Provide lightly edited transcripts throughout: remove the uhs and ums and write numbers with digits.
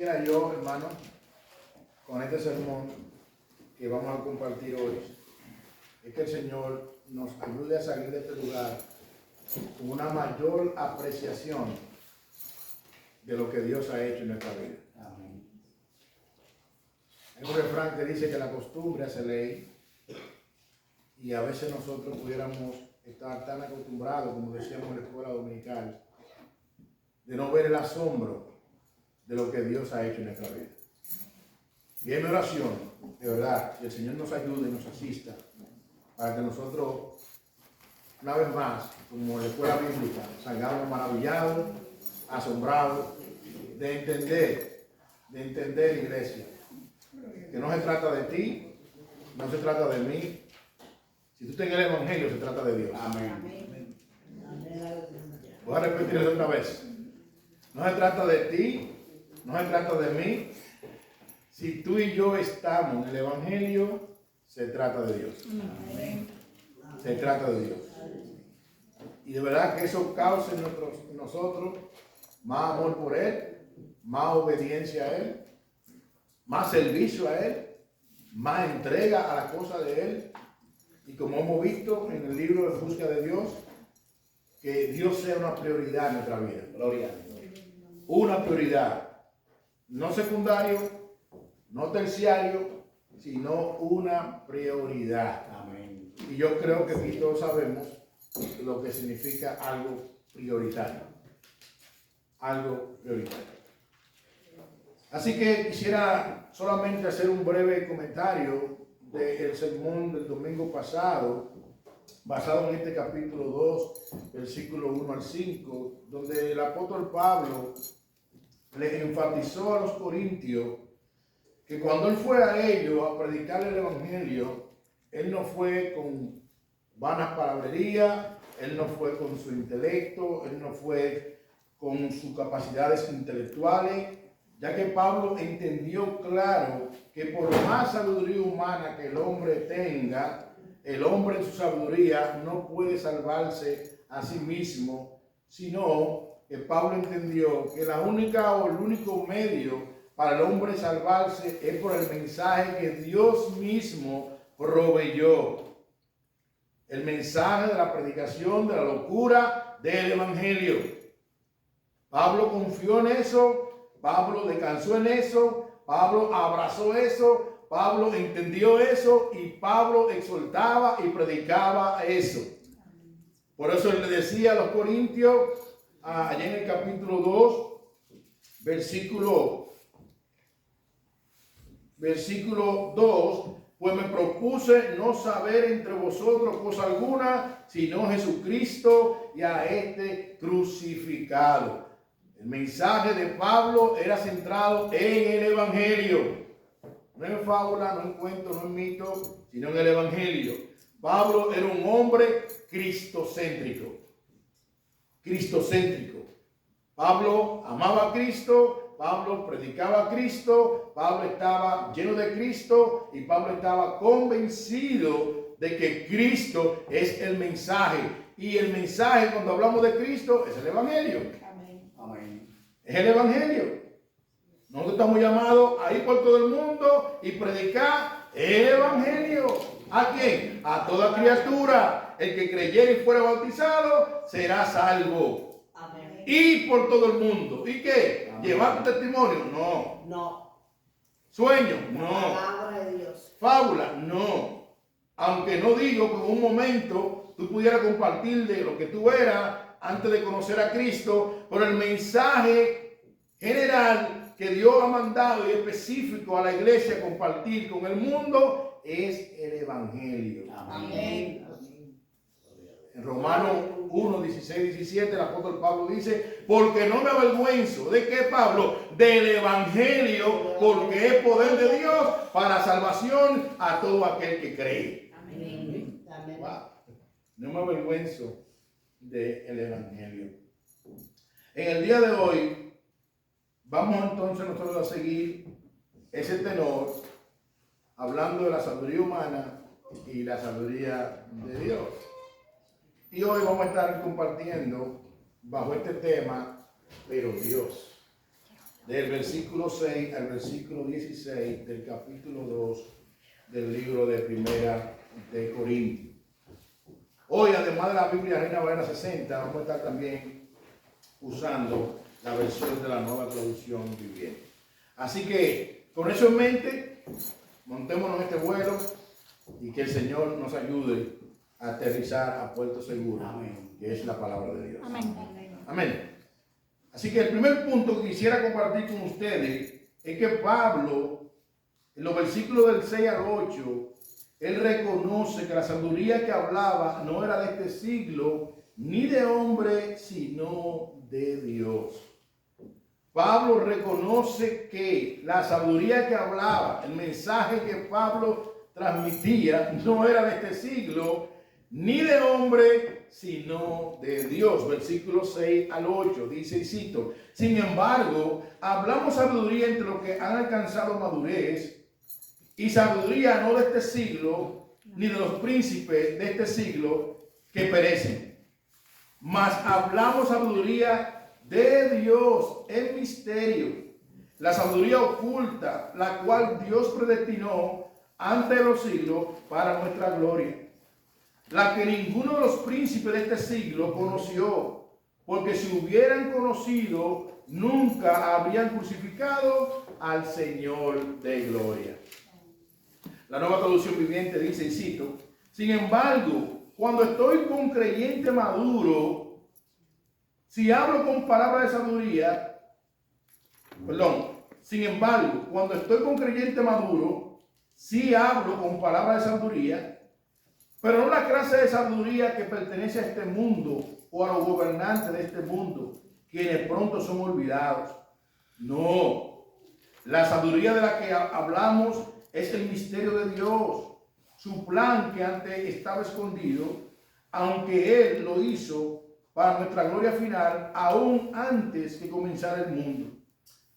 Quisiera yo, hermano, con este sermón que vamos a compartir hoy, es que el Señor nos ayude a salir de este lugar con una mayor apreciación de lo que Dios ha hecho en nuestra vida. Amén. Hay un refrán que dice que la costumbre hace ley, y a veces nosotros pudiéramos estar tan acostumbrados, como decíamos en la escuela dominical, de no ver el asombro de lo que Dios ha hecho en nuestra vida. Y es mi oración, de verdad, que el Señor nos ayude y nos asista para que nosotros, una vez más, como en la escuela bíblica, salgamos maravillados, asombrados, de entender, iglesia, que no se trata de ti, no se trata de mí. Si tú estás en el Evangelio, se trata de Dios. Amén. Voy a repetir eso otra vez. No se trata de ti, no se trata de mí. Si tú y yo estamos en el Evangelio, se trata de Dios. Amén. Se trata de Dios. Y de verdad que eso cause en nosotros más amor por Él, más obediencia a Él, más servicio a Él, más entrega a las cosas de Él. Y como hemos visto en el libro de Búsqueda de Dios, que Dios sea una prioridad en nuestra vida. Gloria a Dios. Una prioridad. No secundario, no terciario, sino una prioridad. Amén. Y yo creo que aquí todos sabemos lo que significa algo prioritario. Algo prioritario. Así que quisiera solamente hacer un breve comentario del sermón del domingo pasado, basado en este capítulo 2, versículo 1 al 5, donde el apóstol Pablo le enfatizó a los corintios que cuando él fue a ellos a predicar el evangelio, él no fue con vanas palabrerías, él no fue con su intelecto, él no fue con sus capacidades intelectuales, ya que Pablo entendió claro que por más sabiduría humana que el hombre tenga, el hombre en su sabiduría no puede salvarse a sí mismo, sino que Pablo entendió que la única o el único medio para el hombre salvarse es por el mensaje que Dios mismo proveyó. El mensaje de la predicación de la locura del evangelio. Pablo confió en eso. Pablo descansó en eso, Pablo abrazó eso, Pablo entendió eso y Pablo exhortaba y predicaba eso. Por eso él le decía a los corintios, allá en el capítulo 2, versículo 2, pues me propuse no saber entre vosotros cosa alguna, sino Jesucristo y a este crucificado. El mensaje de Pablo era centrado en el evangelio. No en fábula, no en cuento, no en mito, sino en el evangelio. Pablo era un hombre cristocéntrico. Cristocéntrico. Pablo amaba a Cristo, Pablo predicaba a Cristo, Pablo estaba lleno de Cristo y Pablo estaba convencido de que Cristo es el mensaje. Y el mensaje, cuando hablamos de Cristo, es el evangelio. Es el evangelio. Nosotros estamos llamados a ir por todo el mundo y predicar el evangelio. ¿A quién? A toda criatura. El que creyere y fuera bautizado será salvo. Amén. Y por todo el mundo. ¿Y qué? Amén. ¿Llevar tu testimonio? No. No. ¿Sueño? No. Palabra de Dios. Fábula? No. Aunque no digo que en un momento tú pudieras compartir de lo que tú eras antes de conocer a Cristo, pero el mensaje general que Dios ha mandado y específico a la iglesia compartir con el mundo es el evangelio. Amén. En Romanos 1, 16, 17, el apóstol Pablo dice, porque no me avergüenzo. ¿De qué, Pablo? Del evangelio, porque es poder de Dios para salvación a todo aquel que cree. Amén. Wow. No me avergüenzo del evangelio. En el día de hoy vamos entonces nosotros a seguir ese tenor hablando de la sabiduría humana y la sabiduría de Dios. Y hoy vamos a estar compartiendo bajo este tema, pero Dios. del versículo 6 al versículo 16 del capítulo 2 del libro de Primera de Corintios. Hoy, además de la Biblia Reina Valera 60, vamos a estar también usando la versión de la Nueva Traducción Viviente. Así que, con eso en mente, montémonos en este vuelo y que el Señor nos ayude a aterrizar a puerto seguro, que es la palabra de Dios. Amén. Amén. Así que el primer punto que quisiera compartir con ustedes es que Pablo, en los versículos del 6 al 8, él reconoce que la sabiduría que hablaba no era de este siglo, ni de hombre, sino de Dios. Pablo reconoce que la sabiduría que hablaba, el mensaje que Pablo transmitía, no era de este siglo, ni de hombre, sino de Dios. Versículo 6 al 8, dice y cito: sin embargo, hablamos sabiduría entre los que han alcanzado madurez, y sabiduría no de este siglo, ni de los príncipes de este siglo que perecen. Mas hablamos sabiduría de Dios en misterio, la sabiduría oculta, la cual Dios predestinó antes de los siglos para nuestra gloria, la que ninguno de los príncipes de este siglo conoció, porque si hubieran conocido, nunca habrían crucificado al Señor de gloria. La Nueva Traducción Viviente dice, y cito: sin embargo, cuando estoy con creyente maduro, si hablo con palabras de sabiduría, sin embargo, cuando estoy con creyente maduro, si hablo con palabras de sabiduría, pero no la clase de sabiduría que pertenece a este mundo o a los gobernantes de este mundo, quienes pronto son olvidados. No, la sabiduría de la que hablamos es el misterio de Dios, su plan que antes estaba escondido, aunque Él lo hizo para nuestra gloria final, aún antes que comenzara el mundo.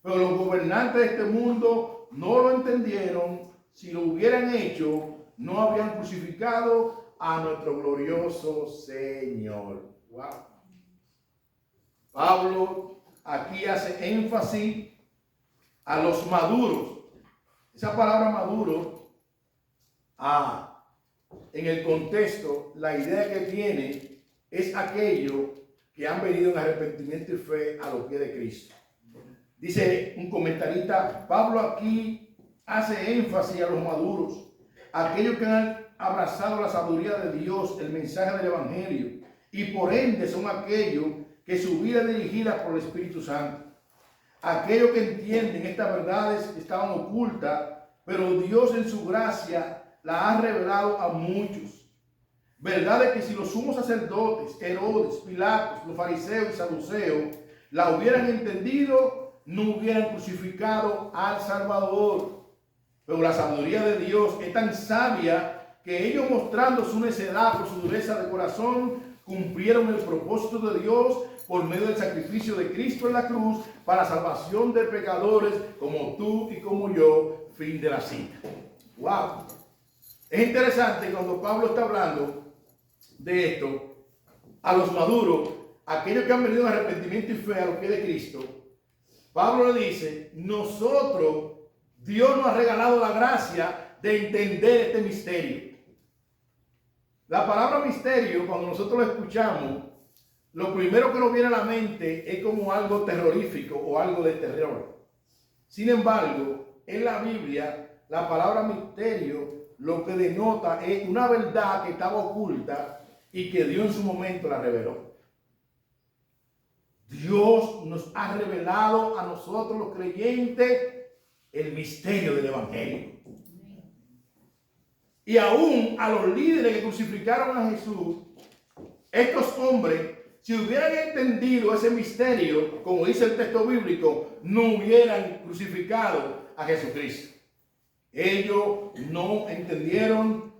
Pero los gobernantes de este mundo no lo entendieron. Si lo hubieran hecho, no habrían crucificado a nuestro glorioso Señor. Wow. Pablo aquí hace énfasis a los maduros. Esa palabra maduro, en el contexto, la idea que tiene es aquello que han venido en arrepentimiento y fe a los pies de Cristo. Dice un comentarista, Pablo aquí hace énfasis a los maduros, aquellos que han abrazado la sabiduría de Dios, el mensaje del Evangelio, y por ende son aquellos que su vida es dirigida por el Espíritu Santo. Aquellos que entienden estas verdades que estaban ocultas, pero Dios en su gracia la ha revelado a muchos. Verdades que si los sumos sacerdotes, Herodes, Pilatos, los fariseos y saduceos la hubieran entendido, no hubieran crucificado al Salvador. Pero la sabiduría de Dios es tan sabia que ellos, mostrando su necedad por su dureza de corazón, cumplieron el propósito de Dios por medio del sacrificio de Cristo en la cruz para salvación de pecadores como tú y como yo. Fin de la cita. Wow. Es interesante cuando Pablo está hablando de esto a los maduros, aquellos que han venido en arrepentimiento y fe a los pies de Cristo. Pablo le dice, nosotros, Dios nos ha regalado la gracia de entender este misterio. La palabra misterio, cuando nosotros lo escuchamos, lo primero que nos viene a la mente es como algo terrorífico o algo de terror. Sin embargo, en la Biblia, la palabra misterio lo que denota es una verdad que estaba oculta y que Dios en su momento la reveló. Dios nos ha revelado a nosotros los creyentes el misterio del Evangelio. Y aún a los líderes que crucificaron a Jesús, estos hombres, si hubieran entendido ese misterio, como dice el texto bíblico, no hubieran crucificado a Jesucristo. Ellos no entendieron,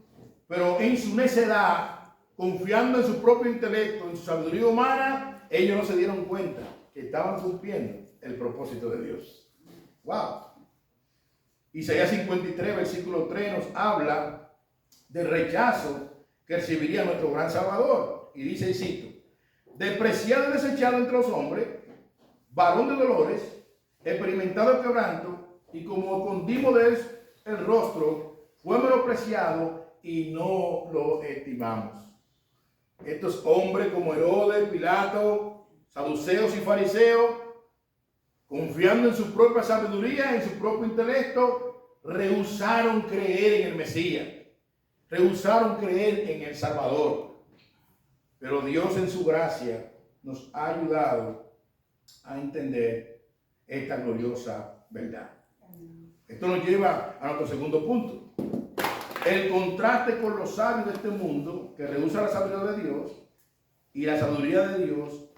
pero en su necedad, confiando en su propio intelecto, en su sabiduría humana, ellos no se dieron cuenta que estaban cumpliendo el propósito de Dios. Wow. Isaías 53, versículo 3 nos habla del rechazo que recibiría nuestro gran Salvador. Y dice, y cito, despreciado y desechado entre los hombres, varón de dolores, experimentado el quebranto, y como con timidez el rostro, fue menospreciado y no lo estimamos. Estos hombres como Herodes, Pilato, saduceos y fariseos, confiando en su propia sabiduría, en su propio intelecto, rehusaron creer en el Mesías, rehusaron creer en el Salvador. Pero Dios en su gracia nos ha ayudado a entender esta gloriosa verdad. Esto nos lleva a nuestro segundo punto. El contraste con los sabios de este mundo, que rehúsa la sabiduría de Dios, y la sabiduría de Dios,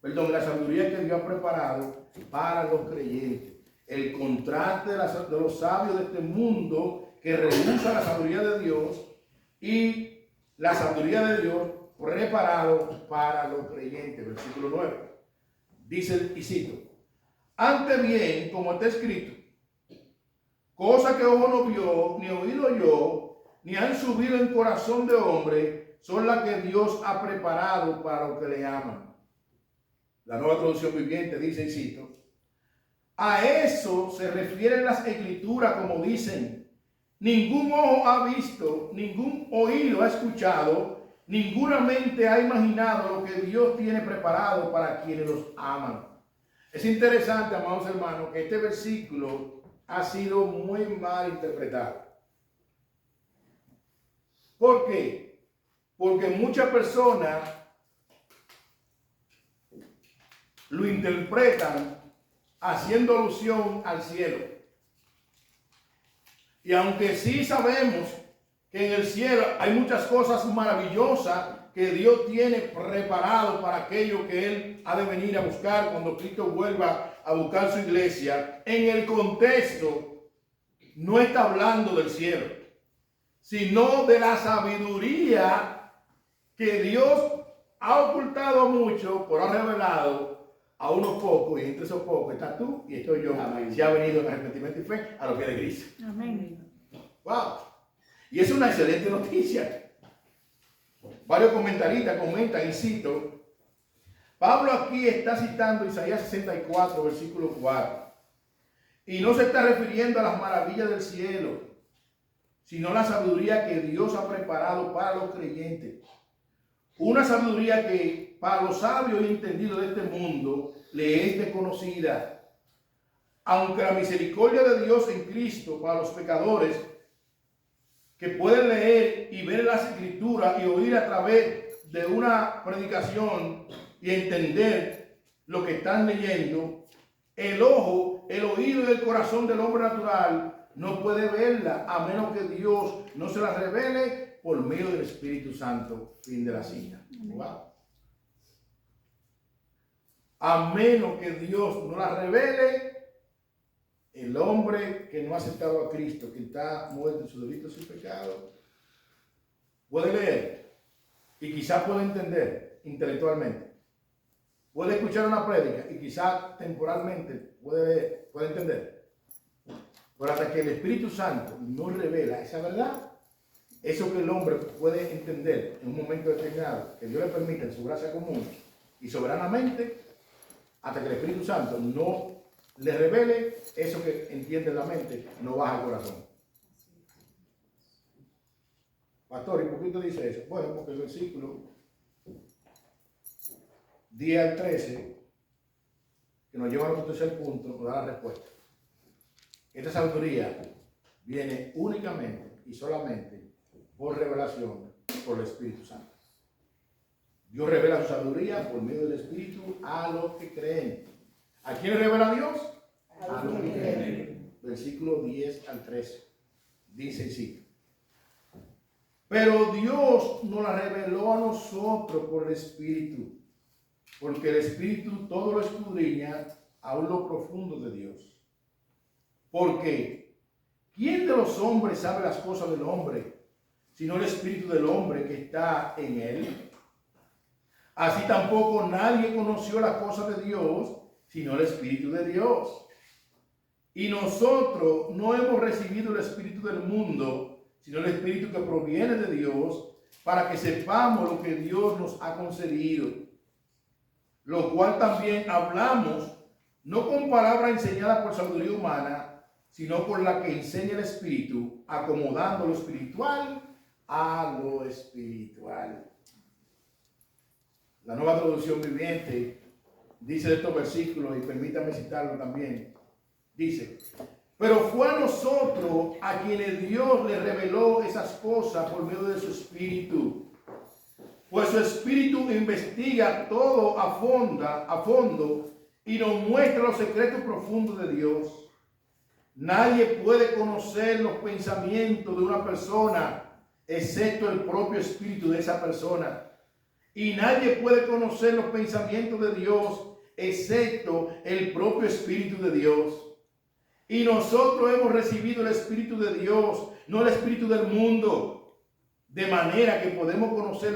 la sabiduría que Dios ha preparado para los creyentes. El contraste de los sabios de este mundo, que rehúsa la sabiduría de Dios, y la sabiduría de Dios preparado para los creyentes. Versículo 9. Dice, y cito: antes bien, como está escrito, cosa que ojo no vio, ni oído oyó, ni han subido en corazón de hombre, son las que Dios ha preparado para los que le aman. La Nueva Traducción Viviente dice, y cito: a eso se refieren las escrituras, como dicen: ningún ojo ha visto, ningún oído ha escuchado, ninguna mente ha imaginado lo que Dios tiene preparado para quienes los aman. Es interesante, amados hermanos, que este versículo ha sido muy mal interpretado. ¿Por qué? Porque muchas personas lo interpretan haciendo alusión al cielo. Y aunque sí sabemos que en el cielo hay muchas cosas maravillosas que Dios tiene preparado para aquello que Él ha de venir a buscar cuando Cristo vuelva a buscar su iglesia, en el contexto no está hablando del cielo, sino de la sabiduría que Dios ha ocultado a muchos, pero ha revelado a unos pocos, y entre esos pocos estás tú y estoy yo. Amén. Si ha venido en arrepentimiento y fe a los pies de Cristo. Amén. Wow. Y es una excelente noticia. Varios comentaristas comentan, y cito: Pablo aquí está citando Isaías 64, versículo 4. Y no se está refiriendo a las maravillas del cielo, sino a la sabiduría que Dios ha preparado para los creyentes. Una sabiduría que para los sabios y entendidos de este mundo le es desconocida. Aunque la misericordia de Dios en Cristo para los pecadores que pueden leer y ver las escrituras y oír a través de una predicación y entender lo que están leyendo, el ojo, el oído y el corazón del hombre natural no puede verla a menos que Dios no se la revele por medio del Espíritu Santo. Fin de la cita. Wow. A menos que Dios no la revele, el hombre que no ha aceptado a Cristo, que está muerto en sus delitos y pecados, puede leer y quizás puede entender intelectualmente. Puede escuchar una prédica y quizás temporalmente puede leer, puede entender. Pero hasta que el Espíritu Santo no revela esa verdad, eso que el hombre puede entender en un momento determinado, que Dios le permite en su gracia común y soberanamente, hasta que el Espíritu Santo no le revele eso que entiende en la mente, no baja al corazón. Pastor, ¿y por qué usted dice eso? Bueno, porque el versículo 10 al 13, que nos lleva a nuestro tercer punto, nos da la respuesta. Esta sabiduría viene únicamente y solamente por revelación por el Espíritu Santo. Dios revela su sabiduría por medio del Espíritu a los que creen. ¿A quién revela Dios? A los que creen. Versículo 10 al 13. Dice así: pero Dios nos la reveló a nosotros por el Espíritu, porque el Espíritu todo lo escudriña, aún lo profundo de Dios. Porque ¿quién de los hombres sabe las cosas del hombre, sino el Espíritu del hombre que está en él? Así tampoco nadie conoció las cosas de Dios, sino el Espíritu de Dios. Y nosotros no hemos recibido el Espíritu del mundo, sino el Espíritu que proviene de Dios, para que sepamos lo que Dios nos ha concedido. Lo cual también hablamos, no con palabra enseñada por sabiduría humana, sino por la que enseña el Espíritu, acomodando lo espiritual a lo espiritual. La Nueva Traducción Viviente dice de estos versículos, y permítame citarlo también, dice: pero fue a nosotros a quienes Dios le reveló esas cosas por medio de su Espíritu. Pues su Espíritu investiga todo a fondo y nos muestra los secretos profundos de Dios. Nadie puede conocer los pensamientos de una persona excepto el propio espíritu de esa persona. Y nadie puede conocer los pensamientos de Dios excepto el propio espíritu de Dios. Y nosotros hemos recibido el Espíritu de Dios, no el espíritu del mundo, de manera que podemos conocer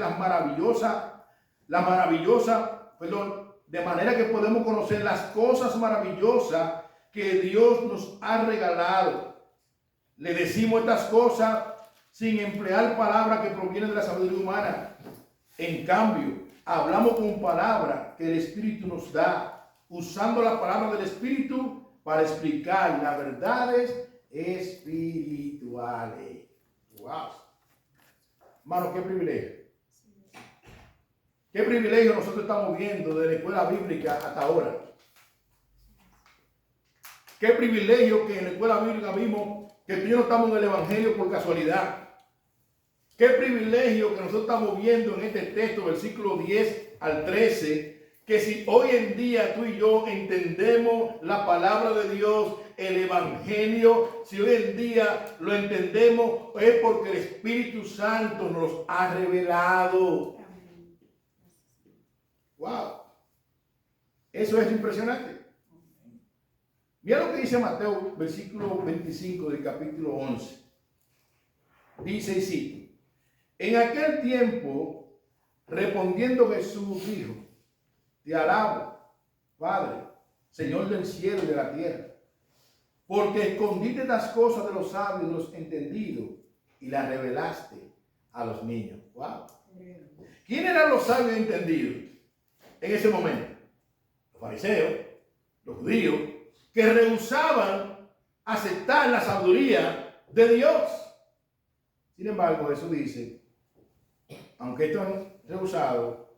de manera que podemos conocer las cosas maravillosas que Dios nos ha regalado. Le decimos estas cosas sin emplear palabras que provienen de la sabiduría humana. En cambio, hablamos con palabras que el Espíritu nos da, usando la palabra del Espíritu para explicar las verdades espirituales. ¡Wow! Hermano, qué privilegio. Qué privilegio nosotros estamos viendo desde la escuela bíblica hasta ahora. Qué privilegio que en la escuela bíblica vimos que tú y yo no estamos en el Evangelio por casualidad. Qué privilegio que nosotros estamos viendo en este texto, versículo 10 al 13, que si hoy en día tú y yo entendemos la palabra de Dios, el Evangelio, si hoy en día lo entendemos, es porque el Espíritu Santo nos ha revelado. ¡Wow! Eso es impresionante. Mira lo que dice Mateo, versículo 25 del capítulo 11. Dice así: en aquel tiempo, respondiendo Jesús, dijo: te alabo, Padre, Señor del cielo y de la tierra, porque escondiste las cosas de los sabios y de los entendidos y las revelaste a los niños. ¡Wow! ¿Quién eran los sabios y entendidos en ese momento? Los fariseos, los judíos, que rehusaban aceptar la sabiduría de Dios. Sin embargo, Jesús dice: aunque estos han rehusado,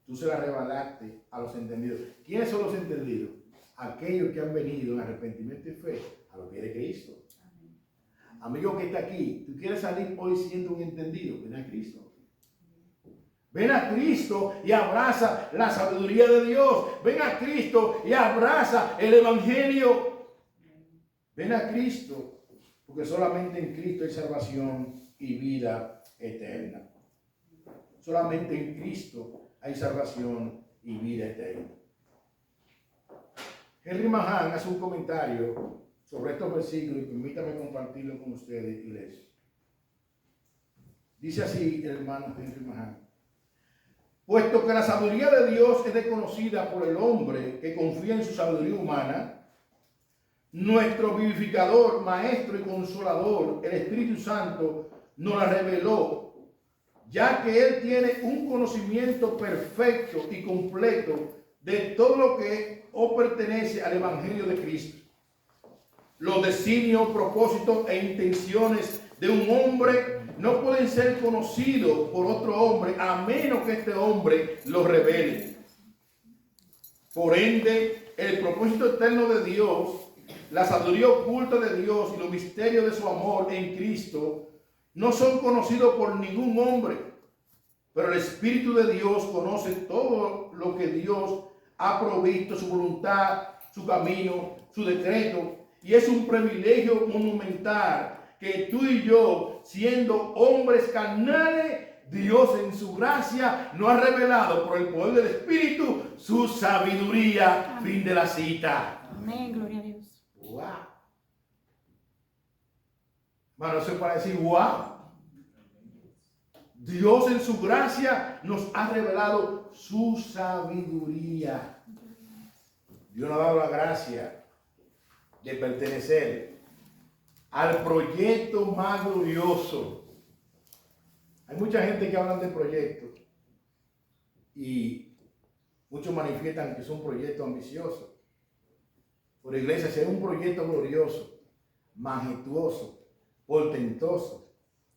tú se la revelaste a los entendidos. ¿Quiénes son los entendidos? Aquellos que han venido en arrepentimiento y fe a los pies de Cristo. Amén. Amigo que está aquí, tú quieres salir hoy siendo un entendido, ven a Cristo. Ven a Cristo y abraza la sabiduría de Dios. Ven a Cristo y abraza el Evangelio. Ven a Cristo, porque solamente en Cristo hay salvación y vida eterna. Solamente en Cristo hay salvación y vida eterna. Henry Mahan hace un comentario sobre estos versículos y permítame compartirlo con ustedes, iglesia. Dice así el hermano Henry Mahan: puesto que la sabiduría de Dios es desconocida por el hombre que confía en su sabiduría humana, nuestro vivificador, maestro y consolador, el Espíritu Santo, nos la reveló, ya que Él tiene un conocimiento perfecto y completo de todo lo que pertenece al Evangelio de Cristo. Los designios, propósitos e intenciones de un hombre no pueden ser conocidos por otro hombre a menos que este hombre los revele. Por ende, el propósito eterno de Dios, la sabiduría oculta de Dios y los misterios de su amor en Cristo no son conocidos por ningún hombre, pero el Espíritu de Dios conoce todo lo que Dios ha provisto, su voluntad, su camino, su decreto, y es un privilegio monumental que tú y yo, siendo hombres carnales, Dios en su gracia nos ha revelado por el poder del Espíritu su sabiduría. Amén. Fin de la cita. Amén, gloria a Dios. Wow. Bueno, eso es para decir wow. Dios en su gracia nos ha revelado su sabiduría. Dios nos ha dado la gracia de pertenecer al proyecto más glorioso. Hay mucha gente que habla de proyectos y muchos manifiestan que son proyectos ambiciosos. Por iglesia, si hay un proyecto glorioso, majestuoso, portentoso,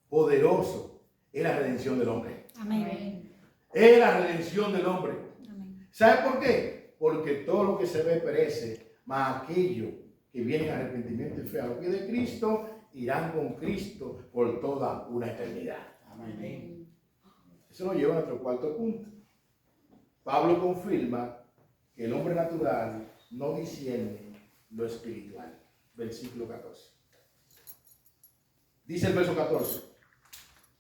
poderoso, es la redención del hombre. Amén. Es la redención del hombre. Amén. ¿Sabe por qué? Porque todo lo que se ve perece, mas aquello que viene en arrepentimiento y fe a los pies de Cristo, irán con Cristo por toda una eternidad. Amén. Eso nos lleva a nuestro cuarto punto. Pablo confirma que el hombre natural no discierne lo espiritual. Versículo 14. Dice el verso 14.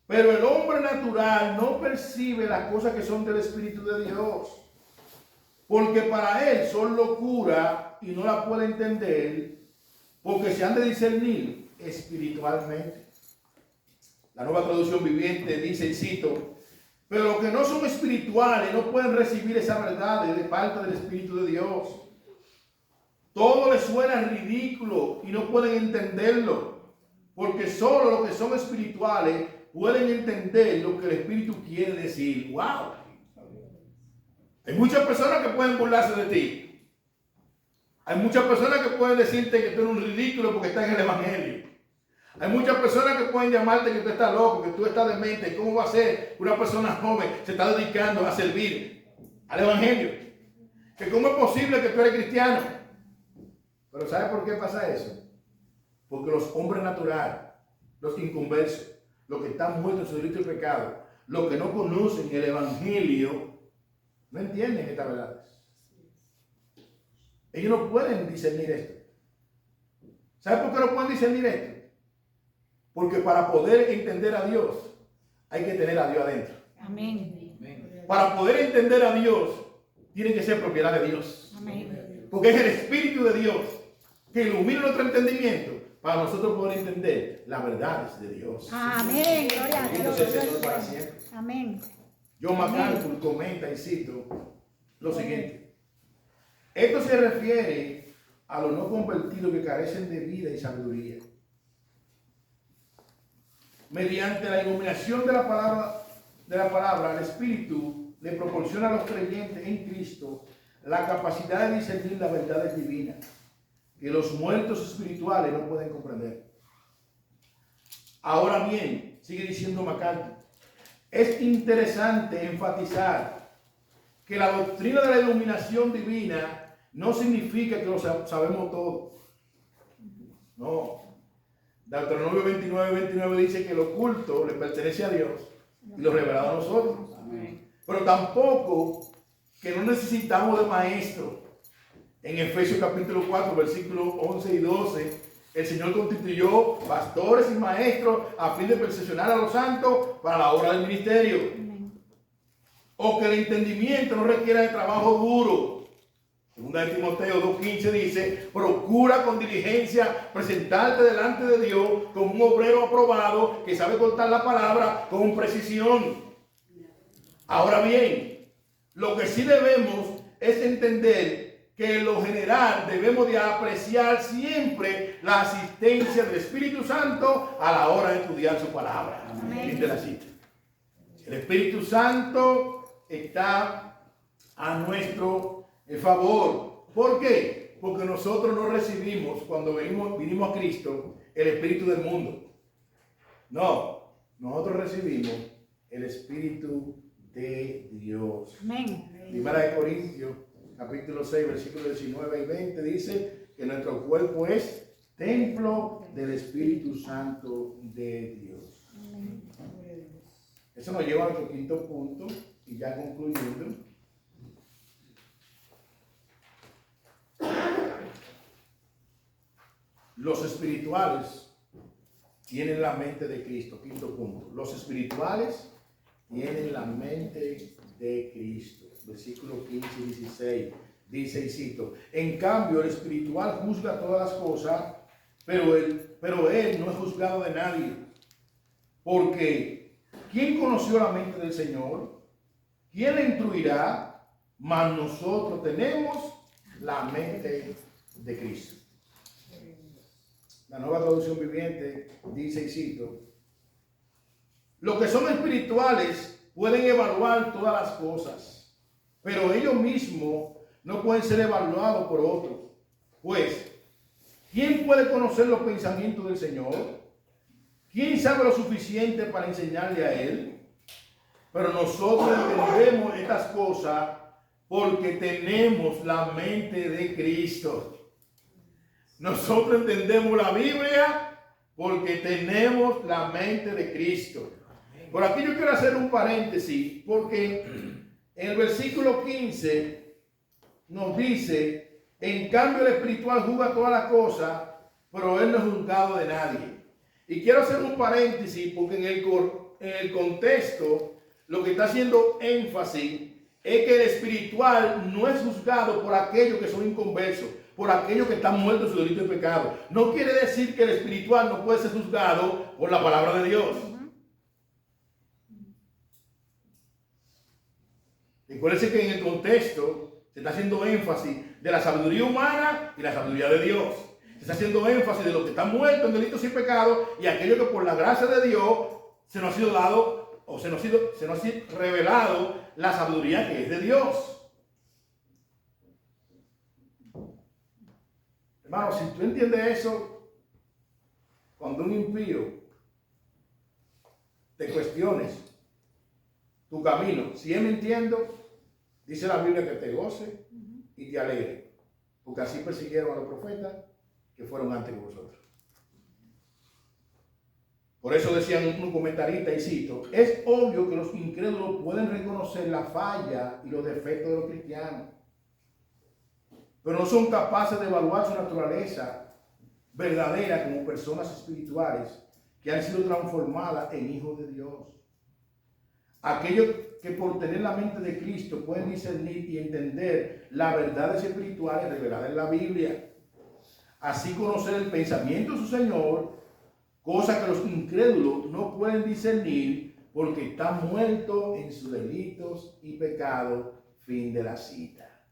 Pero el hombre natural no percibe las cosas que son del Espíritu de Dios, porque para él son locura y no la puede entender, porque se han de discernir espiritualmente. La Nueva Traducción Viviente dice, y cito, pero los que no son espirituales no pueden recibir esa verdad de parte del Espíritu de Dios. Todo les suena ridículo y no pueden entenderlo, porque solo los que son espirituales pueden entender lo que el Espíritu quiere decir. ¡Wow! Hay muchas personas que pueden burlarse de ti. Hay muchas personas que pueden decirte que tú eres un ridículo porque estás en el Evangelio. Hay muchas personas que pueden llamarte que tú estás loco, que tú estás demente. ¿Cómo va a ser que una persona joven se está dedicando a servir al Evangelio? Que cómo es posible que tú eres cristiano. Pero ¿sabe por qué pasa eso? Porque los hombres naturales, los inconversos, los que están muertos en su delito y pecado, los que no conocen el Evangelio, no entienden estas verdades. Ellos no pueden discernir esto. ¿Sabe por qué no pueden discernir esto? Porque para poder entender a Dios, hay que tener a Dios adentro. Amén. Para poder entender a Dios, tiene que ser propiedad de Dios. Amén. Porque es el Espíritu de Dios que ilumina nuestro entendimiento para nosotros poder entender las verdades de Dios. Amén. Gloria a Bendito Dios. sea el Señor para siempre. Amén. John MacArthur comenta y cito lo siguiente. Esto se refiere a los no convertidos que carecen de vida y sabiduría. Mediante la iluminación de la palabra, el Espíritu le proporciona a los creyentes en Cristo la capacidad de discernir las verdades divinas que los muertos espirituales no pueden comprender. Ahora bien, sigue diciendo MacArthur, es interesante enfatizar que la doctrina de la iluminación divina no significa que lo sabemos todo. No. Deuteronomio 29 dice que lo oculto le pertenece a Dios y lo revelado a nosotros. Amén. Pero tampoco que no necesitamos de maestro. En Efesios capítulo 4, versículos 11 y 12, el Señor constituyó pastores y maestros a fin de perfeccionar a los santos para la obra del ministerio. Amén. O que el entendimiento no requiera de trabajo duro. Segunda de Timoteo 2:15 dice, procura con diligencia presentarte delante de Dios como un obrero aprobado que sabe cortar la palabra con precisión. Ahora bien, lo que sí debemos es entender que en lo general debemos de apreciar siempre la asistencia del Espíritu Santo a la hora de estudiar su palabra. Amén. Fíjate la cita. El Espíritu Santo está a nuestro favor. ¿Por qué? Porque nosotros no recibimos, cuando vinimos a Cristo, el Espíritu del mundo. No, nosotros recibimos el Espíritu de Dios. Amén. Primera de Corintios, capítulo 6, versículos 19 y 20, dice que nuestro cuerpo es templo del Espíritu Santo de Dios. Eso nos lleva a nuestro quinto punto, y ya concluyendo. Los espirituales tienen la mente de Cristo. Quinto punto. Los espirituales tienen la mente de Cristo. Versículo 15 y 16. Dice y cito: en cambio, el espiritual juzga todas las cosas, pero él no es juzgado de nadie. Porque ¿quién conoció la mente del Señor? ¿Quién le instruirá? Mas nosotros tenemos la mente de Cristo. La Nueva Traducción Viviente dice y cito: los que son espirituales pueden evaluar todas las cosas, pero ellos mismos no pueden ser evaluados por otros, Pues, ¿quién puede conocer los pensamientos del Señor? ¿Quién sabe lo suficiente para enseñarle a Él? Pero nosotros entendemos estas cosas porque tenemos la mente de Cristo. Nosotros entendemos la Biblia porque tenemos la mente de Cristo. Por aquí yo quiero hacer un paréntesis, porque en el versículo 15 nos dice: en cambio el espiritual juzga todas las cosas, pero él no es juzgado de nadie. Y quiero hacer un paréntesis porque en el contexto lo que está haciendo énfasis es que el espiritual no es juzgado por aquellos que son inconversos, por aquellos que están muertos en su delito y pecado. No quiere decir que el espiritual no puede ser juzgado por la palabra de Dios. Recuerden que en el contexto se está haciendo énfasis de la sabiduría humana y la sabiduría de Dios. Se está haciendo énfasis de los que están muertos en delitos y pecados y aquellos que por la gracia de Dios se nos ha sido dado o se nos ha sido revelado la sabiduría que es de Dios. Hermano, si tú entiendes eso, cuando un impío te cuestiones tu camino, si es mintiendo, dice la Biblia que te goce y te alegre, porque así persiguieron a los profetas que fueron antes que vosotros. Por eso decían un comentarista, y cito: es obvio que los incrédulos pueden reconocer la falla y los defectos de los cristianos, pero no son capaces de evaluar su naturaleza verdadera como personas espirituales que han sido transformadas en hijos de Dios. Aquellos que por tener la mente de Cristo pueden discernir y entender las verdades espirituales reveladas en la Biblia, así conocer el pensamiento de su Señor, cosa que los incrédulos no pueden discernir porque están muertos en sus delitos y pecados. Fin de la cita.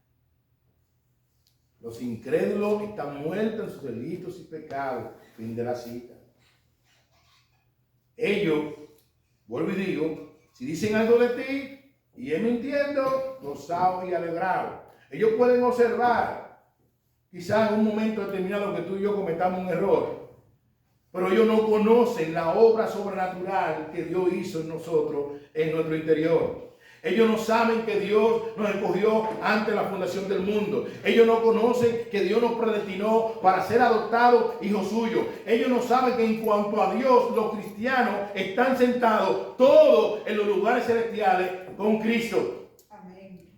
Los incrédulos están muertos en sus delitos y pecados. Fin de la cita. Ellos, vuelvo y digo, si dicen algo de ti y es mintiendo, gozados y alegrados. Ellos pueden observar quizás en un momento determinado que tú y yo cometamos un error, pero ellos no conocen la obra sobrenatural que Dios hizo en nosotros, en nuestro interior. Ellos no saben que Dios nos escogió antes de la fundación del mundo. Ellos no conocen que Dios nos predestinó para ser adoptados hijos suyos. Ellos no saben que en cuanto a Dios, los cristianos están sentados todos en los lugares celestiales con Cristo. Amén.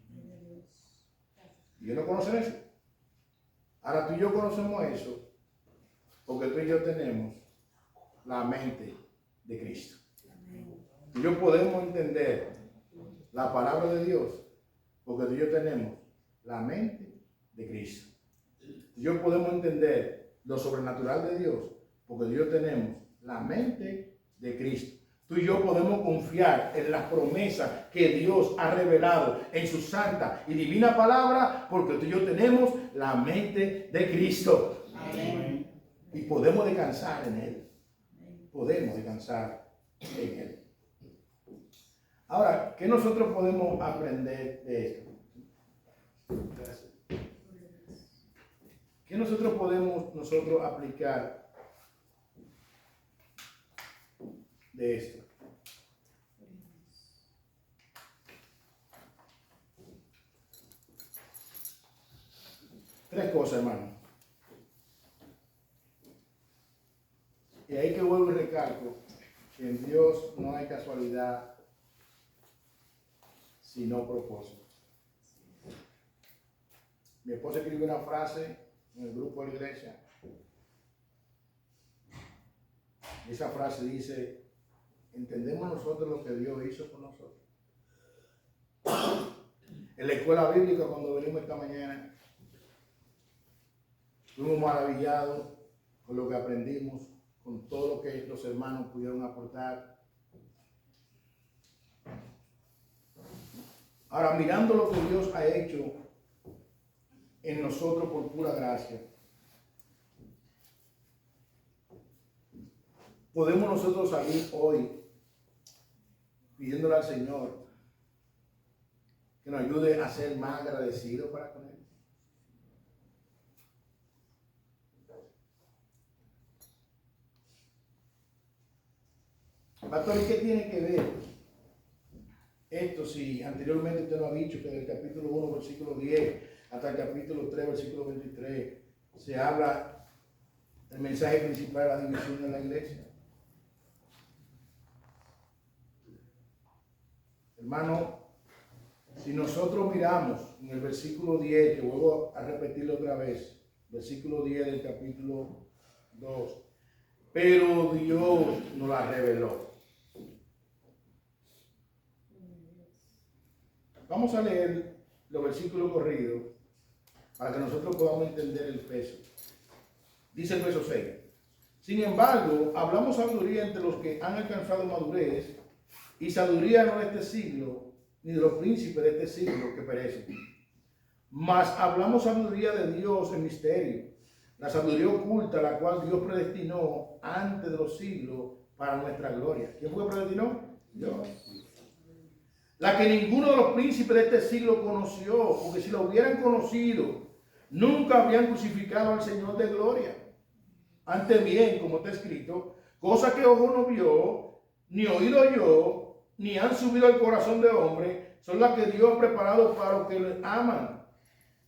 ¿Y ellos no conocen eso? Ahora tú y yo conocemos eso porque tú y yo tenemos la mente de Cristo. Tú y yo podemos entender la palabra de Dios porque tú y yo tenemos la mente de Cristo. Tú y yo podemos entender lo sobrenatural de Dios porque tú y yo tenemos la mente de Cristo. Tú y yo podemos confiar en las promesas que Dios ha revelado en su santa y divina palabra porque tú y yo tenemos la mente de Cristo. Amén. Y podemos descansar en Él. Podemos descansar en Él. Ahora, ¿qué nosotros podemos aprender de esto? ¿Qué nosotros podemos aplicar de esto? Tres cosas, hermano. Y ahí que vuelvo y recalco que en Dios no hay casualidad, sino propósito. Mi esposa escribió una frase en el grupo de la iglesia. Y esa frase dice: entendemos nosotros lo que Dios hizo por nosotros. En la escuela bíblica, cuando venimos esta mañana, fuimos maravillados con lo que aprendimos, con todo lo que los hermanos pudieron aportar. Ahora, mirando lo que Dios ha hecho en nosotros por pura gracia, podemos nosotros salir hoy pidiéndole al Señor que nos ayude a ser más agradecidos para con Él. Pastor, ¿y qué tiene que ver esto si anteriormente usted nos ha dicho que del capítulo 1, versículo 10 hasta el capítulo 3, versículo 23 se habla del mensaje principal de la división de la iglesia? Hermano, si nosotros miramos en el versículo 10, que vuelvo a repetirlo otra vez, versículo 10 del capítulo 2, pero Dios nos la reveló. Vamos a leer los versículos corridos para que nosotros podamos entender el peso. Dice el verso 6. Sin embargo, hablamos sabiduría entre los que han alcanzado madurez, y sabiduría no de este siglo, ni de los príncipes de este siglo que perecen. Mas hablamos sabiduría de Dios en misterio, la sabiduría oculta, la cual Dios predestinó antes de los siglos para nuestra gloria. ¿Quién fue que predestinó? Dios. La que ninguno de los príncipes de este siglo conoció, porque si lo hubieran conocido, nunca habrían crucificado al Señor de gloria. Antes bien, como está escrito, cosa que ojo no vio, ni oído oyó, ni han subido al corazón de hombre, son las que Dios ha preparado para los que le aman.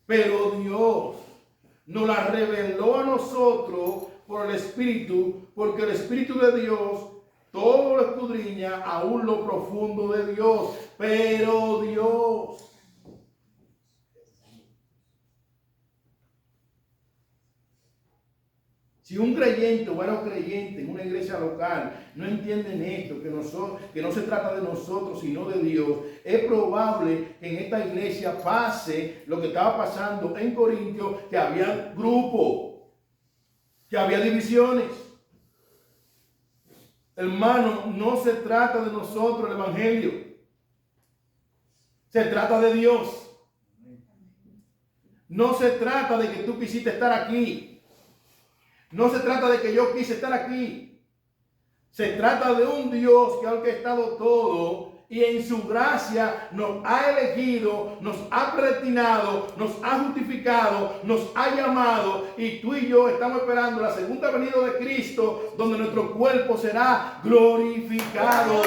Pero Dios nos la reveló a nosotros por el Espíritu, porque el Espíritu de Dios todo lo escudriña, aún lo profundo de Dios. Pero Dios. Si un creyente o varios creyentes en una iglesia local no entienden esto, que no se trata de nosotros sino de Dios, es probable que en esta iglesia pase lo que estaba pasando en Corintios, que había grupos, que había divisiones. Hermano, no se trata de nosotros el evangelio, se trata de Dios. No se trata de que tú quisiste estar aquí. No se trata de que yo quise estar aquí. Se trata de un Dios que ha orquestado todo y en su gracia nos ha elegido, nos ha predestinado, nos ha justificado, nos ha llamado, y tú y yo estamos esperando la segunda venida de Cristo, donde nuestro cuerpo será glorificado.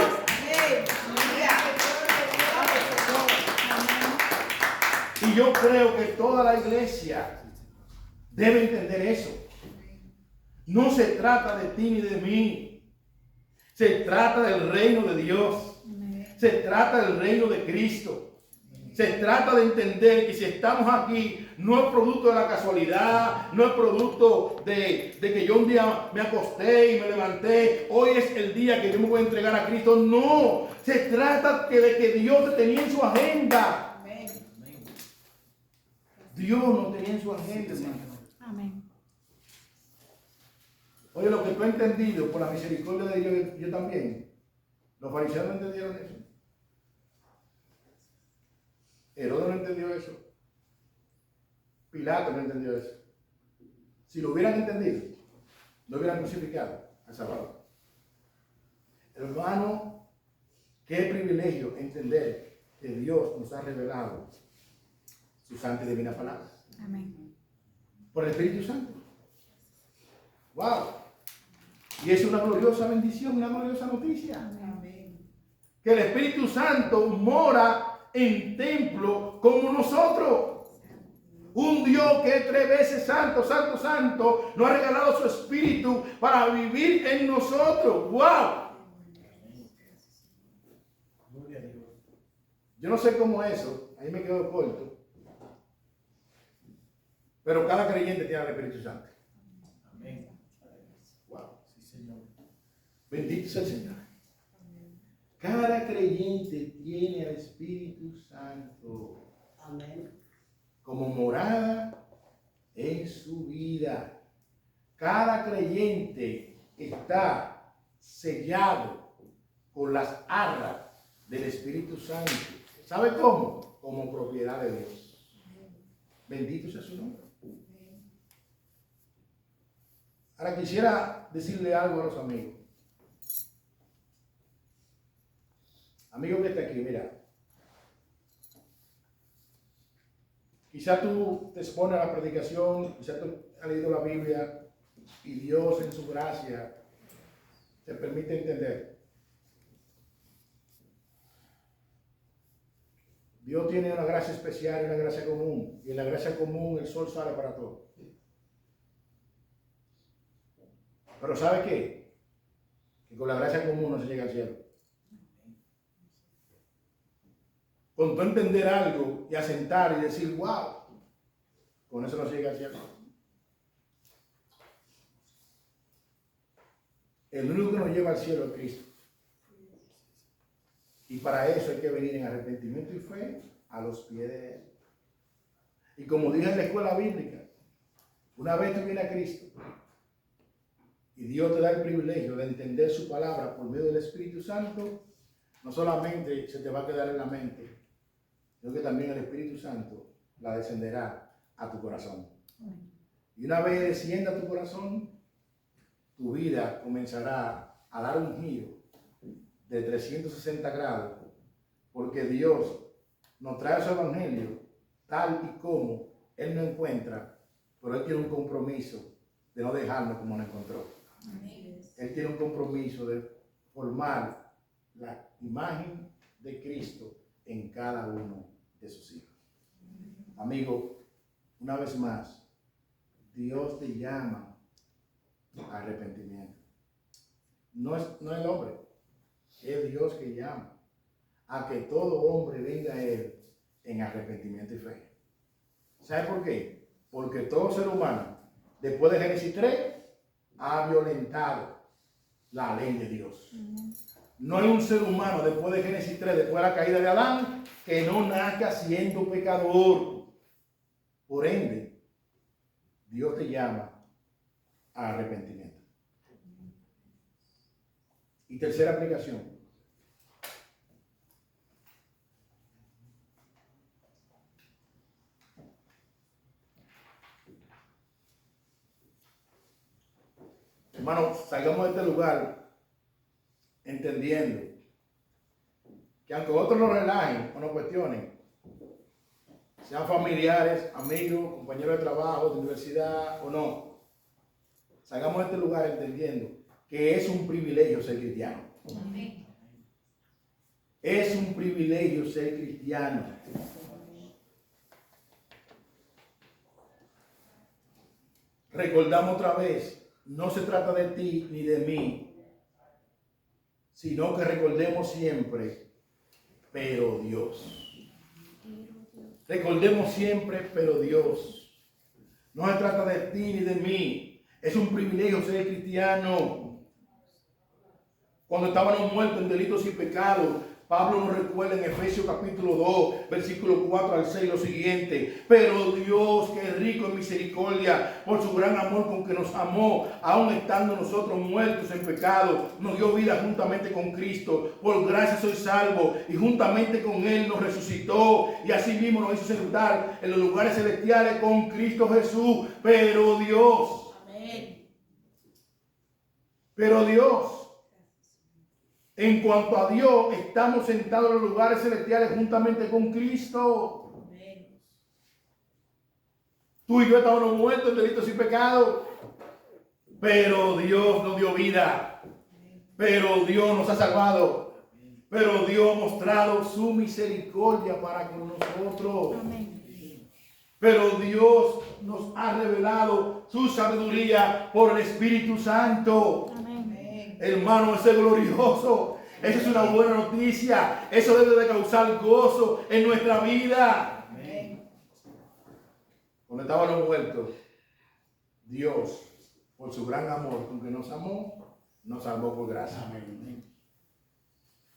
Y yo creo que toda la iglesia debe entender eso. No se trata de ti ni de mí. Se trata del reino de Dios. Se trata del reino de Cristo. Se trata de entender que si estamos aquí, no es producto de la casualidad, no es producto de que yo un día me acosté y me levanté, hoy es el día que yo me voy a entregar a Cristo. No, se trata de que Dios te tenía en su agenda. Dios no tenía en su agenda, hermano. Amén. Oye, lo que tú has entendido por la misericordia de Dios, yo también. Los fariseos no entendieron eso. Herodes no entendió eso. Pilato no entendió eso. Si lo hubieran entendido, no hubieran crucificado al Salvador. Hermano, qué privilegio entender que Dios nos ha revelado su santa y divina palabra. Amén. Por el Espíritu Santo. ¡Wow! Y es una gloriosa bendición, una gloriosa noticia. Amén. Que el Espíritu Santo mora en templo como nosotros. Un Dios que es 3 veces santo, santo, santo, nos ha regalado su Espíritu para vivir en nosotros. ¡Wow! Yo no sé cómo eso, ahí me quedo corto. Pero cada creyente tiene el Espíritu Santo. Amén. Wow, sí, Señor. Bendito sea el Señor. Cada creyente tiene al Espíritu Santo. Amén. Como morada en su vida. Cada creyente está sellado con las arras del Espíritu Santo. ¿Sabe cómo? Como propiedad de Dios. Bendito sea su nombre. Ahora quisiera decirle algo a los amigos. Amigo que está aquí, mira. Quizá tú te expones a la predicación, quizá tú has leído la Biblia y Dios en su gracia te permite entender. Dios tiene una gracia especial y una gracia común. Y en la gracia común el sol sale para todos. Pero ¿sabe qué? Que con la gracia común no se llega al cielo. Con tú entender algo y asentar y decir, wow, con eso no se llega al cielo. El único que nos lleva al cielo es Cristo. Y para eso hay que venir en arrepentimiento y fe a los pies de Él. Y como dije en la escuela bíblica, una vez tú vienes a Cristo y Dios te da el privilegio de entender su palabra por medio del Espíritu Santo, no solamente se te va a quedar en la mente, sino que también el Espíritu Santo la descenderá a tu corazón. Y una vez descienda a tu corazón, tu vida comenzará a dar un giro de 360 grados, porque Dios nos trae su evangelio tal y como Él nos encuentra, pero Él tiene un compromiso de no dejarnos como nos encontró. Él tiene un compromiso de formar la imagen de Cristo en cada uno de sus hijos. Amigo, una vez más, Dios te llama a arrepentimiento. No es el hombre, es Dios que llama a que todo hombre venga a Él en arrepentimiento y fe. ¿Sabe por qué? Porque todo ser humano, después de Génesis 3, ha violentado la ley de Dios. No hay un ser humano después de Génesis 3, después de la caída de Adán, que no nazca siendo pecador. Por ende, Dios te llama a arrepentimiento. Y tercera aplicación. Hermanos, salgamos de este lugar entendiendo que aunque otros nos relajen o nos cuestionen, sean familiares, amigos, compañeros de trabajo, de universidad o no, salgamos de este lugar entendiendo que es un privilegio ser cristiano. Amén. Es un privilegio ser cristiano. Recordamos otra vez, no se trata de ti ni de mí, sino que recordemos siempre, pero Dios. Recordemos siempre, pero Dios. No se trata de ti ni de mí. Es un privilegio ser cristiano. Cuando estábamos muertos en delitos y pecados, Pablo nos recuerda en Efesios capítulo 2, versículo 4 al 6 lo siguiente: pero Dios, que es rico en misericordia, por su gran amor con que nos amó, aun estando nosotros muertos en pecado, nos dio vida juntamente con Cristo. Por gracia soy salvo, y juntamente con Él nos resucitó, y así mismo nos hizo sentar en los lugares celestiales con Cristo Jesús. Pero Dios, amén. Pero Dios, en cuanto a Dios, estamos sentados en los lugares celestiales juntamente con Cristo. Amén. Tú y yo estábamos muertos en delitos y pecados, pero Dios nos dio vida. Pero Dios nos ha salvado. Pero Dios ha mostrado su misericordia para con nosotros. Amén. Pero Dios nos ha revelado su sabiduría por el Espíritu Santo. Amén. Hermano, ese es glorioso. Esa es una buena noticia. Eso debe de causar gozo en nuestra vida. Amén. Cuando estábamos muertos, Dios, por su gran amor con que nos amó, nos salvó por gracia. Amén.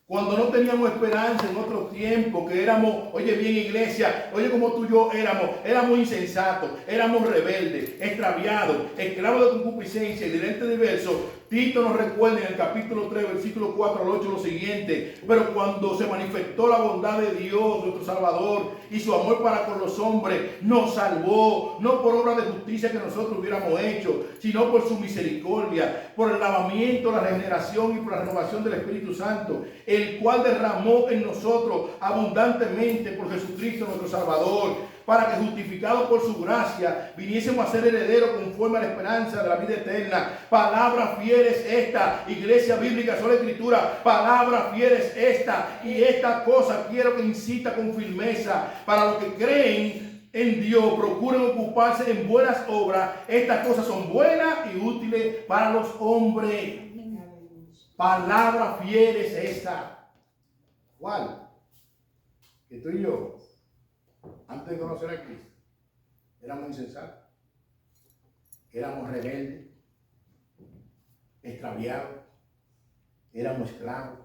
Cuando no teníamos esperanza en otro tiempo, que éramos, oye bien iglesia, oye como tú y yo éramos insensatos, éramos rebeldes, extraviados, esclavos de concupiscencia y de lentes diversos, Tito nos recuerda en el capítulo 3, versículo 4 al 8 lo siguiente: pero cuando se manifestó la bondad de Dios, nuestro Salvador, y su amor para con los hombres, nos salvó, no por obra de justicia que nosotros hubiéramos hecho, sino por su misericordia, por el lavamiento, la regeneración y por la renovación del Espíritu Santo, el cual derramó en nosotros abundantemente por Jesucristo nuestro Salvador, para que justificados por su gracia viniésemos a ser herederos conforme a la esperanza de la vida eterna. Palabra fiel es esta, Iglesia Bíblica Sola Escritura, palabra fiel es esta, y esta cosa quiero que incita con firmeza para los que creen en Dios, procuren ocuparse en buenas obras. Estas cosas son buenas y útiles para los hombres. Palabra fiel es esta. ¿Cuál? Que tú y yo, antes de conocer a Cristo, éramos insensatos, éramos rebeldes, extraviados, éramos esclavos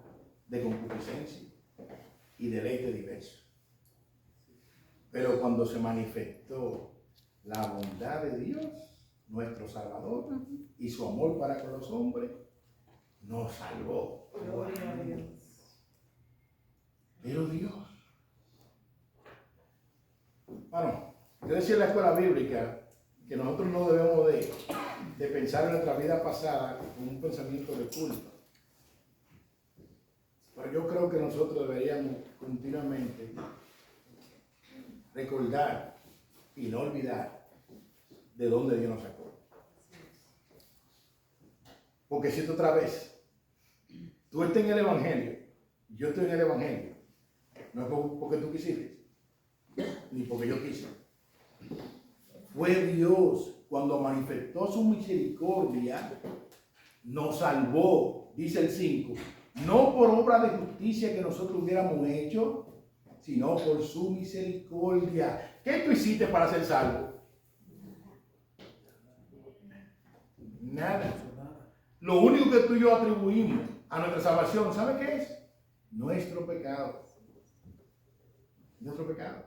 de concupiscencia y deleite diversos. Pero cuando se manifestó la bondad de Dios, nuestro Salvador, y su amor para con los hombres, nos salvó. Gloria a Dios. Pero Dios. Bueno, yo decía en la escuela bíblica que nosotros no debemos de pensar en nuestra vida pasada con un pensamiento de culpa. Pero yo creo que nosotros deberíamos continuamente recordar y no olvidar de dónde Dios nos sacó. Porque si tú otra vez, tú estás en el Evangelio, yo estoy en el Evangelio, no es porque tú quisiste, ni porque yo quise. Fue Dios cuando manifestó su misericordia, nos salvó, dice el 5, no por obra de justicia que nosotros hubiéramos hecho, sino por su misericordia. ¿Qué tú hiciste para ser salvo? Nada. Lo único que tú y yo atribuimos a nuestra salvación, ¿sabe qué es? Nuestro pecado. Nuestro pecado.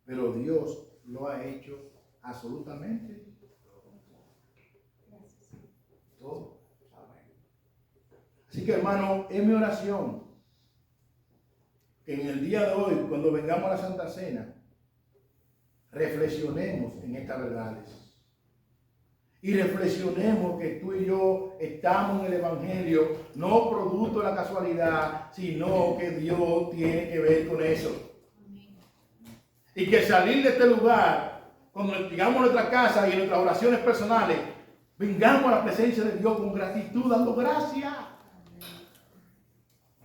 Pero Dios lo ha hecho absolutamente todo. Así que, hermano, es mi oración que en el día de hoy, cuando vengamos a la Santa Cena, reflexionemos en estas verdades. Y reflexionemos que tú y yo estamos en el Evangelio, no producto de la casualidad, sino que Dios tiene que ver con eso. Y que salir de este lugar, cuando llegamos a nuestra casa y en nuestras oraciones personales, vengamos a la presencia de Dios con gratitud, dando gracias.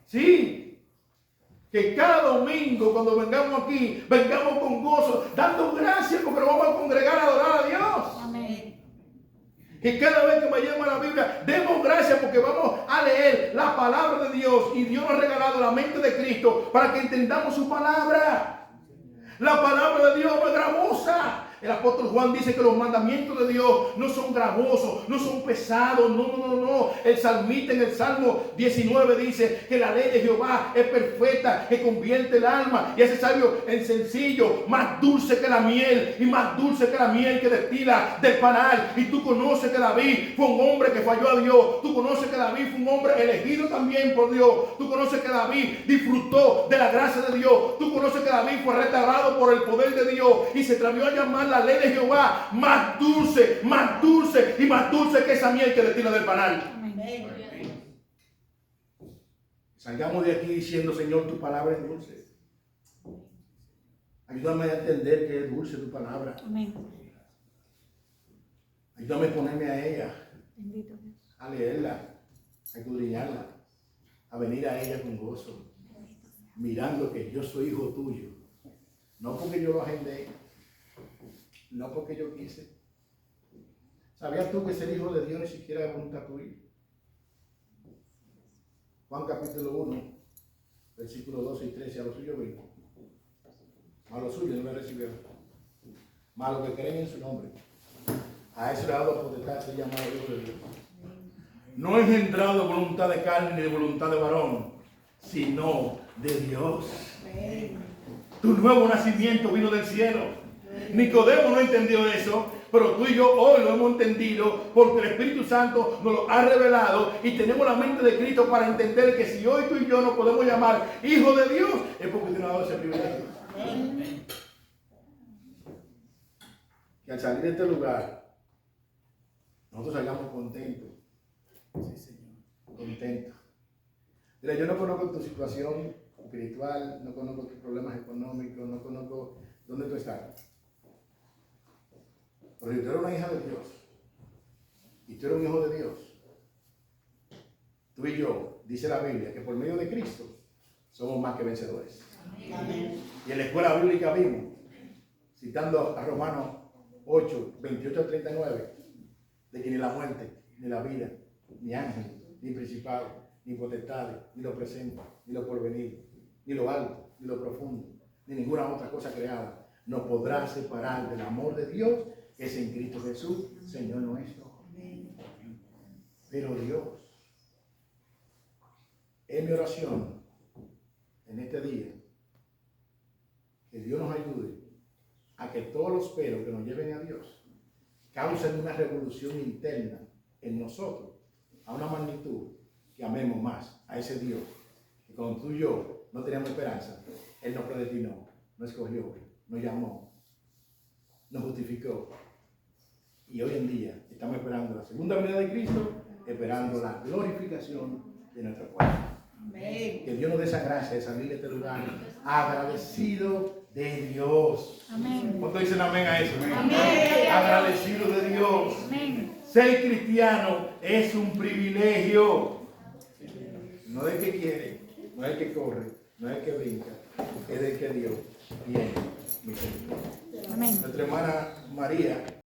Sí. Que cada domingo, cuando vengamos aquí, vengamos con gozo, dando gracias porque nos vamos a congregar a adorar a Dios. Amén. Que cada vez que vayamos a la Biblia, demos gracias porque vamos a leer la palabra de Dios y Dios nos ha regalado la mente de Cristo para que entendamos su palabra. La palabra de Dios no es gravosa. El apóstol Juan dice que los mandamientos de Dios no son gravosos, no son pesados, no. El salmista en el Salmo 19 dice que la ley de Jehová es perfecta, que convierte el alma y hace sabio en sencillo, más dulce que la miel y más dulce que la miel que destila del panal. Y tú conoces que David fue un hombre que falló a Dios, tú conoces que David fue un hombre elegido también por Dios, tú conoces que David disfrutó de la gracia de Dios, tú conoces que David fue restaurado por el poder de Dios y se atrevió a llamar la ley de Jehová más dulce y más dulce que esa miel que destila del panal. Amén. Salgamos de aquí diciendo, Señor, tu palabra es dulce. Ayúdame a entender que es dulce tu palabra. Amén. Ayúdame a ponerme a ella, Bendito Dios. a leerla, a escudriñarla, a venir a ella con gozo, mirando que yo soy hijo tuyo. No porque yo lo agendé, no porque yo quise. ¿Sabías tú que ser hijo de Dios ni siquiera es voluntad tuya? Juan capítulo 1, versículos 12 y 13, a lo suyo vino. A lo suyo no me recibieron. Mas a los que creen en su nombre, a eso le ha dado potestad de ser llamado hijo de Dios. No engendrado de voluntad de carne ni de voluntad de varón, sino de Dios. Tu nuevo nacimiento vino del cielo. Nicodemo no entendió eso, pero tú y yo hoy lo hemos entendido porque el Espíritu Santo nos lo ha revelado y tenemos la mente de Cristo para entender que si hoy tú y yo nos podemos llamar hijos de Dios, es porque Dios nos ha dado ese privilegio. Que al salir de este lugar, nosotros salgamos contentos. Sí, Señor. Contentos. Mira, yo no conozco tu situación espiritual, no conozco tus problemas económicos, no conozco ¿dónde tú estás? Pero si tú eres una hija de Dios y tú eres un hijo de Dios, tú y yo, dice la Biblia, que por medio de Cristo somos más que vencedores. Amén. Y en la escuela bíblica vimos, citando a Romanos 8, 28 al 39, de que ni la muerte, ni la vida, ni ángeles, ni principados, ni potestades, ni lo presente, ni lo porvenir, ni lo alto, ni lo profundo, ni ninguna otra cosa creada, nos podrá separar del amor de Dios que es en Cristo Jesús, Señor nuestro. Pero Dios, es mi oración en este día, que Dios nos ayude a que todos los peros que nos lleven a Dios causen una revolución interna en nosotros, a una magnitud que amemos más a ese Dios, que cuando tú y yo no teníamos esperanza, Él nos predestinó, nos escogió, nos llamó, nos justificó. Y hoy en día estamos esperando la segunda venida de Cristo, esperando la glorificación de nuestro cuerpo. Amén. Que Dios nos dé esa gracia de salir de este lugar agradecido de Dios. Amén. ¿Cuántos dicen amén a eso? Amén. Agradecido de Dios. Amén. Ser cristiano es un privilegio. No es el que quiere, no es el que corre, no es el que brinca, es el que Dios viene. Amén. Nuestra hermana María